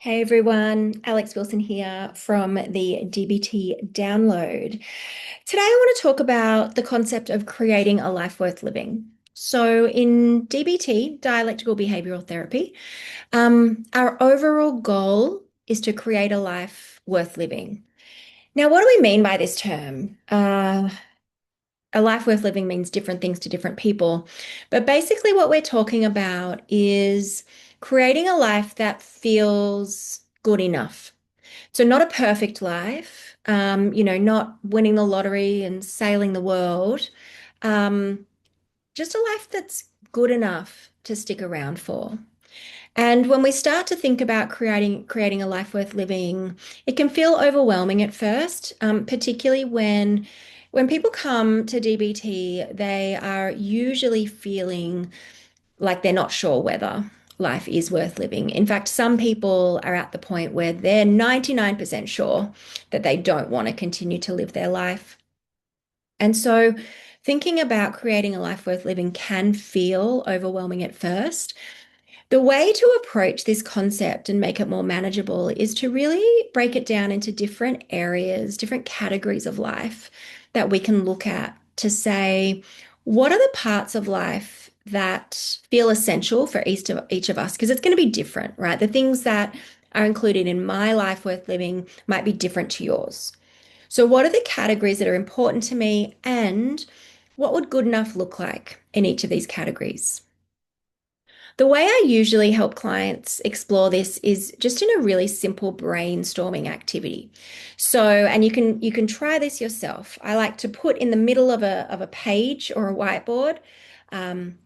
Hey everyone, Alex Wilson here from the DBT Download. Today I want to talk about the concept of creating a life worth living. So, in DBT, dialectical behavioral therapy, our overall goal is to create a life worth living. Now, what do we mean by this term? A life worth living means different things to different people. But basically, what we're talking about is creating a life that feels good enough. So, not a perfect life, not winning the lottery and sailing the world, um, just a life that's good enough to stick around for. And when we start to think about creating a life worth living, it can feel overwhelming at first, particularly when people come to DBT, they are usually feeling like they're not sure whether life is worth living. In fact, some people are at the point where they're 99% sure that they don't want to continue to live their life. And so thinking about creating a life worth living can feel overwhelming at first. The way to approach this concept and make it more manageable is to really break it down into different areas, different categories of life that we can look at to say, what are the parts of life that feel essential for each of us? Because it's going to be different, right? The things that are included in my life worth living might be different to yours. So, what are the categories that are important to me, and what would good enough look like in each of these categories? The way I usually help clients explore this is just in a really simple brainstorming activity. So, and you can try this yourself. I like to put in the middle of a page or a whiteboard um,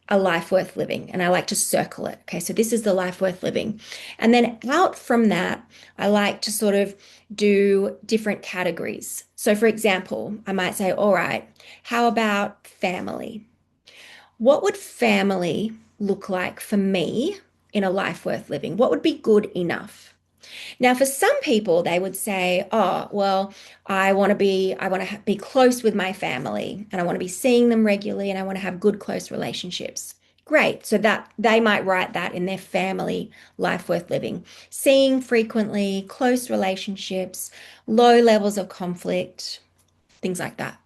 a life worth living, and I like to circle it. Okay, so this is the life worth living. And then out from that, I like to sort of do different categories. So, for example, I might say, all right, how about family? What would family look like for me in a life worth living? What would be good enough? Now, for some people, they would say, "Oh, well, I want to be close with my family, and I want to be seeing them regularly, and I want to have good, close relationships." Great. So that they might write that in their family life worth living. Seeing frequently, close relationships, low levels of conflict, things like that.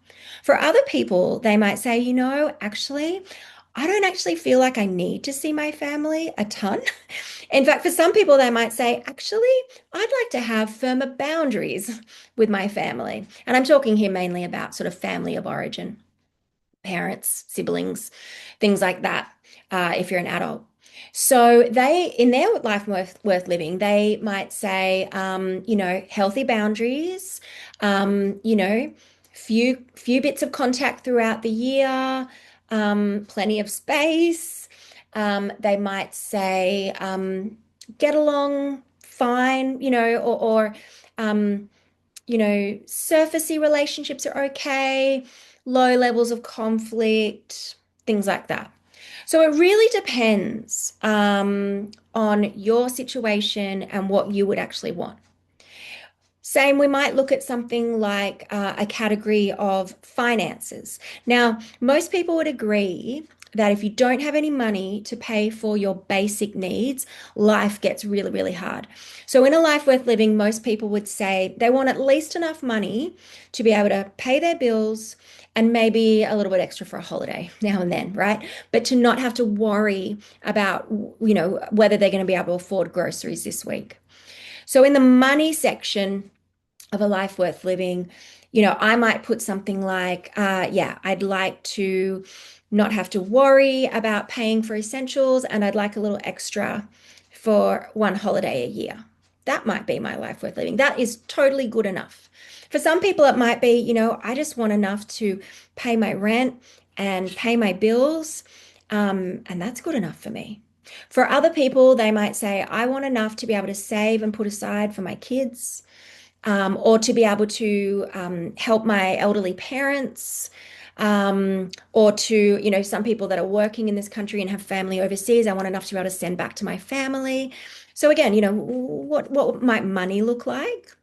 For other people, they might say, actually, I don't actually feel like I need to see my family a ton. In fact, for some people, they might say, actually, I'd like to have firmer boundaries with my family. And I'm talking here mainly about sort of family of origin, parents, siblings, things like that, if you're an adult. So they, in their life worth living, they might say, healthy boundaries, few bits of contact throughout the year, plenty of space. They might say, get along fine, or surfacey relationships are okay, low levels of conflict, things like that. So it really depends on your situation and what you would actually want. Same, we might look at something like a category of finances. Now, most people would agree that if you don't have any money to pay for your basic needs, life gets really, really hard. So, in a life worth living, most people would say they want at least enough money to be able to pay their bills and maybe a little bit extra for a holiday now and then, right? But to not have to worry about, whether they're going to be able to afford groceries this week. So, in the money section, of a life worth living, I might put something like, yeah, I'd like to not have to worry about paying for essentials, and I'd like a little extra for one holiday a year. That might be my life worth living. That is totally good enough. For some people, it might be, I just want enough to pay my rent and pay my bills, and that's good enough for me. For other people, they might say, I want enough to be able to save and put aside for my kids, or to be able to help my elderly parents, or to, some people that are working in this country and have family overseas. I want enough to be able to send back to my family. So again, what might money look like?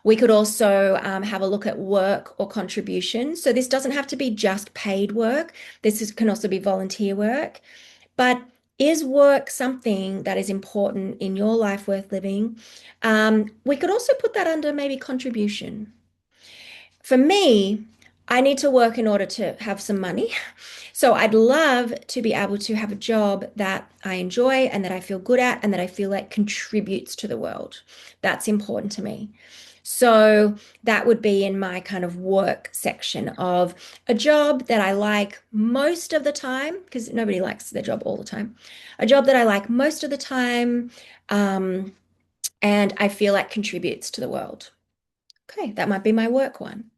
We could also have a look at work or contribution. So this doesn't have to be just paid work. Can also be volunteer work. But Is work something that is important in your life worth living? We could also put that under maybe contribution. For me, I need to work in order to have some money. So I'd love to be able to have a job that I enjoy and that I feel good at and that I feel like contributes to the world. That's important to me. So that would be in my kind of work section of a job that I like most of the time, because nobody likes their job all the time. A job that I like most of the time, um, and I feel like contributes to the world. Okay, that might be my work one.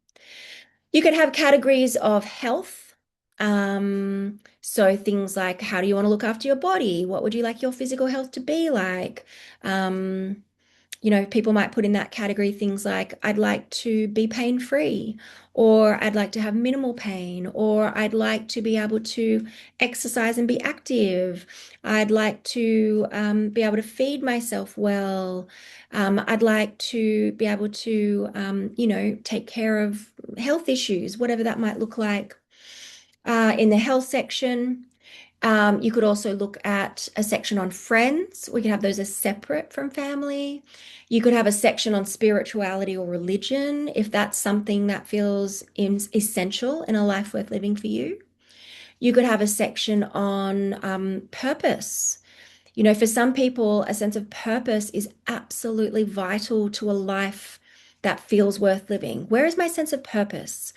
You could have categories of health. So things like how do you want to look after your body? What would you like your physical health to be like? Um, People might put in that category things like I'd like to be pain free, or I'd like to have minimal pain, or I'd like to be able to exercise and be active. I'd like to be able to feed myself well. I'd like to be able to, take care of health issues, whatever that might look like. In the health section, you could also look at a section on friends. We could have those as separate from family. You could have a section on spirituality or religion if that's something that feels essential in a life worth living for you. You could have a section on purpose. For some people, a sense of purpose is absolutely vital to a life that feels worth living. Where is my sense of purpose?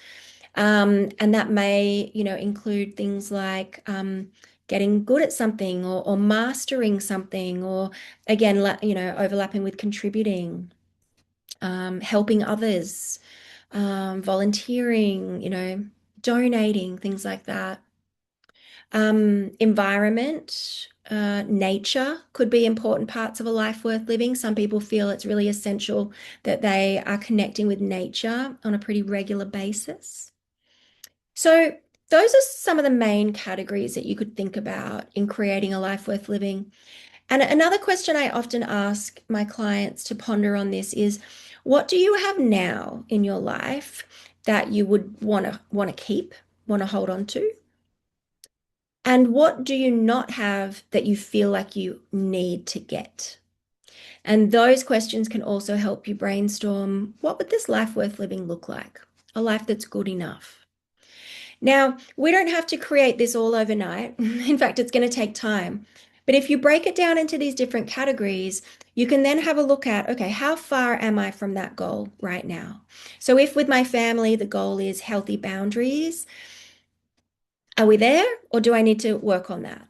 And that may, include things like getting good at something or mastering something, or again, overlapping with contributing, helping others, volunteering, donating, things like that. Environment, nature could be important parts of a life worth living. Some people feel it's really essential that they are connecting with nature on a pretty regular basis. So, those are some of the main categories that you could think about in creating a life worth living. And another question I often ask my clients to ponder on this is, what do you have now in your life that you would want to keep, want to hold on to? And what do you not have that you feel like you need to get? And those questions can also help you brainstorm, what would this life worth living look like? A life that's good enough. Now, we don't have to create this all overnight. In fact, it's going to take time. But if you break it down into these different categories, you can then have a look at, okay, how far am I from that goal right now? So if with my family, the goal is healthy boundaries, are we there or do I need to work on that?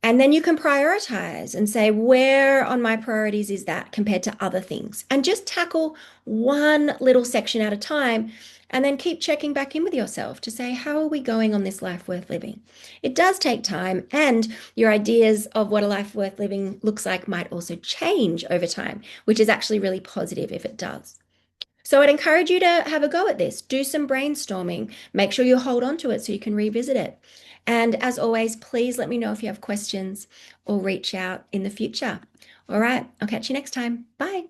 And then you can prioritize and say, where on my priorities is that compared to other things? And just tackle one little section at a time and then keep checking back in with yourself to say, how are we going on this life worth living? It does take time, and your ideas of what a life worth living looks like might also change over time, which is actually really positive if it does. So I'd encourage you to have a go at this. Do some brainstorming. Make sure you hold on to it so you can revisit it. And as always, please let me know if you have questions or reach out in the future. All right, I'll catch you next time. Bye.